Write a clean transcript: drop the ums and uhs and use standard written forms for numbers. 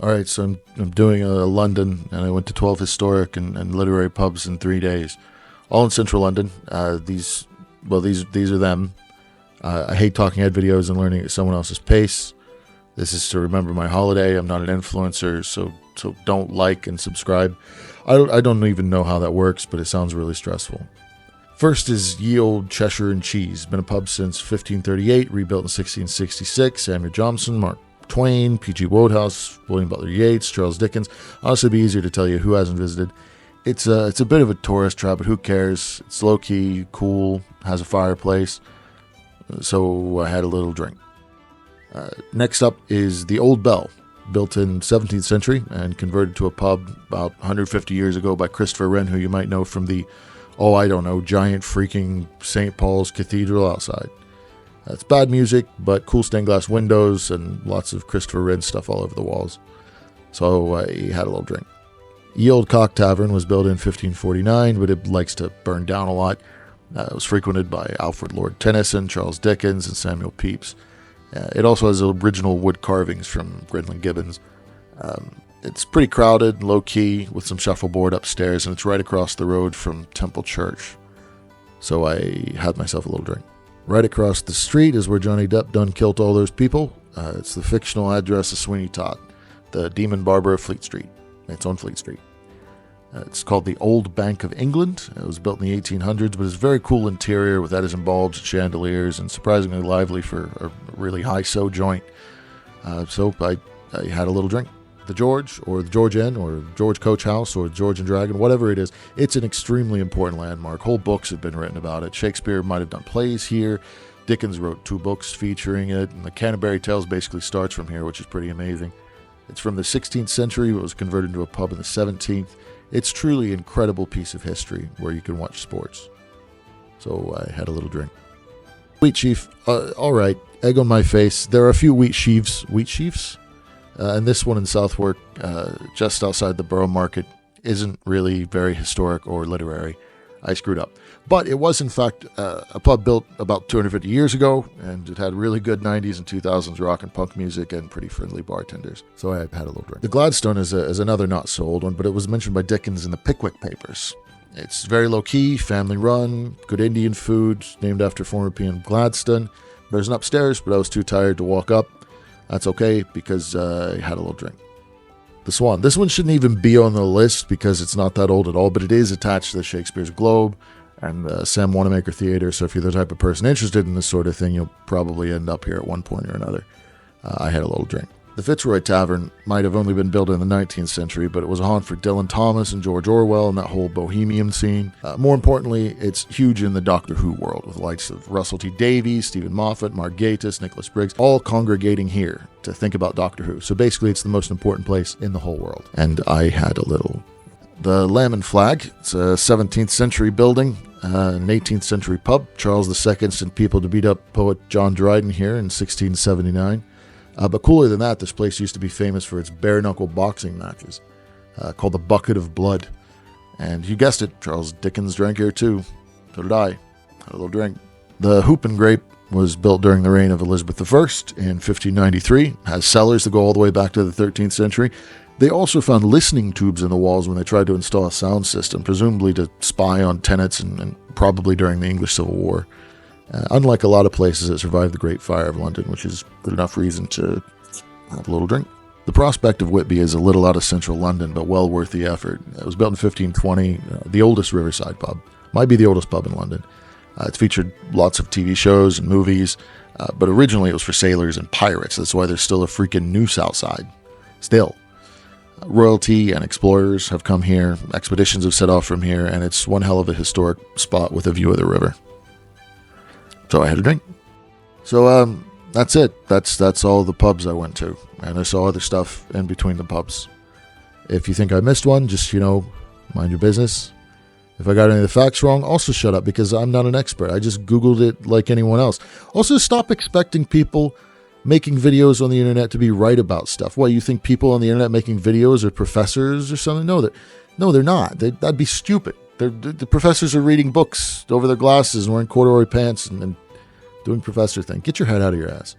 All right, so I'm doing London, and I went to 12 historic and literary pubs in 3 days, all in central London. These are them. I hate talking head videos and learning at someone else's pace. This is to remember my holiday. I'm not an influencer, so don't like and subscribe. I don't even know how that works, but it sounds really stressful. First is Ye Olde Cheshire and Cheese. Been a pub since 1538, rebuilt in 1666. Samuel Johnson, Mark Twain, P.G. Wodehouse, William Butler Yeats, Charles Dickens. Honestly, it'd be easier to tell you who hasn't visited. It's a bit of a tourist trap, but who cares? It's low-key, cool, has a fireplace. So I had a little drink. Next up is the Old Bell, built in 17th century and converted to a pub about 150 years ago by Christopher Wren, who you might know from the, giant freaking St. Paul's Cathedral outside. It's bad music, but cool stained glass windows and lots of Christopher Wren stuff all over the walls. So I had a little drink. Ye Olde Cock Tavern was built in 1549, but it likes to burn down a lot. It was frequented by Alfred Lord Tennyson, Charles Dickens, and Samuel Pepys. It also has original wood carvings from Gridlin Gibbons. It's pretty crowded, low-key, with some shuffleboard upstairs, and it's right across the road from Temple Church. So I had myself a little drink. Right across the street is where Johnny Depp done killed all those people. It's the fictional address of Sweeney Todd, the demon barber of Fleet Street. It's on Fleet Street. It's called the Old Bank of England. It was built in the 1800s, but it's a very cool interior with Edison bulbs and chandeliers, and surprisingly lively for a really high-so joint. So I had a little drink. The George, or the George Inn, or George Coach House, or George and Dragon, whatever it is, it's an extremely important landmark. Whole books have been written about it. Shakespeare might have done plays here. Dickens wrote 2 books featuring it, and the Canterbury Tales basically starts from here, which is pretty amazing. It's from the 16th century, but was converted into a pub in the 17th. It's truly an incredible piece of history where you can watch sports. So I had a little drink. Wheatsheaf, all right, egg on my face. There are a few Wheatsheafs, and this one in Southwark, just outside the Borough Market, isn't really very historic or literary. I screwed up. But it was, in fact, a pub built about 250 years ago, and it had really good 90s and 2000s rock and punk music and pretty friendly bartenders. So I had a little drink. The Gladstone is another not-so-old one, but it was mentioned by Dickens in the Pickwick Papers. It's very low-key, family-run, good Indian food, named after former PM Gladstone. There's an upstairs, but I was too tired to walk up. That's okay, because I had a little drink. The Swan. This one shouldn't even be on the list because it's not that old at all, but it is attached to the Shakespeare's Globe and Sam Wanamaker Theater, so if you're the type of person interested in this sort of thing, you'll probably end up here at one point or another. I had a little drink. The Fitzroy Tavern might have only been built in the 19th century, but it was a haunt for Dylan Thomas and George Orwell and that whole bohemian scene. More importantly, it's huge in the Doctor Who world, with the likes of Russell T Davies, Stephen Moffat, Mark Gatiss, Nicholas Briggs, all congregating here to think about Doctor Who. So basically, it's the most important place in the whole world. And I had a little. The Lamb and Flag, it's a 17th century building, an 18th century pub. Charles II sent people to beat up poet John Dryden here in 1679. But cooler than that, this place used to be famous for its bare-knuckle boxing matches, called the Bucket of Blood. And you guessed it, Charles Dickens drank here too. So did I. Had a little drink. The Hoop and Grape was built during the reign of Elizabeth I in 1593. Has cellars that go all the way back to the 13th century. They also found listening tubes in the walls when they tried to install a sound system, presumably to spy on tenants and probably during the English Civil War. Unlike a lot of places that survived the Great Fire of London, which is good enough reason to have a little drink. The Prospect of Whitby is a little out of central London, but well worth the effort. It was built in 1520, the oldest riverside pub. Might be the oldest pub in London. It's featured lots of TV shows and movies, but originally it was for sailors and pirates. That's why there's still a freaking noose outside. Still. Royalty and explorers have come here, expeditions have set off from here, and it's one hell of a historic spot with a view of the river. So I had a drink. So that's it. That's all the pubs I went to. And I saw other stuff in between the pubs. If you think I missed one, just, mind your business. If I got any of the facts wrong, also shut up because I'm not an expert. I just Googled it like anyone else. Also, stop expecting people making videos on the internet to be right about stuff. What, you think people on the internet making videos are professors or something? No, they're not. That'd be stupid. The professors are reading books over their glasses and wearing corduroy pants and doing professor thing. Get your head out of your ass.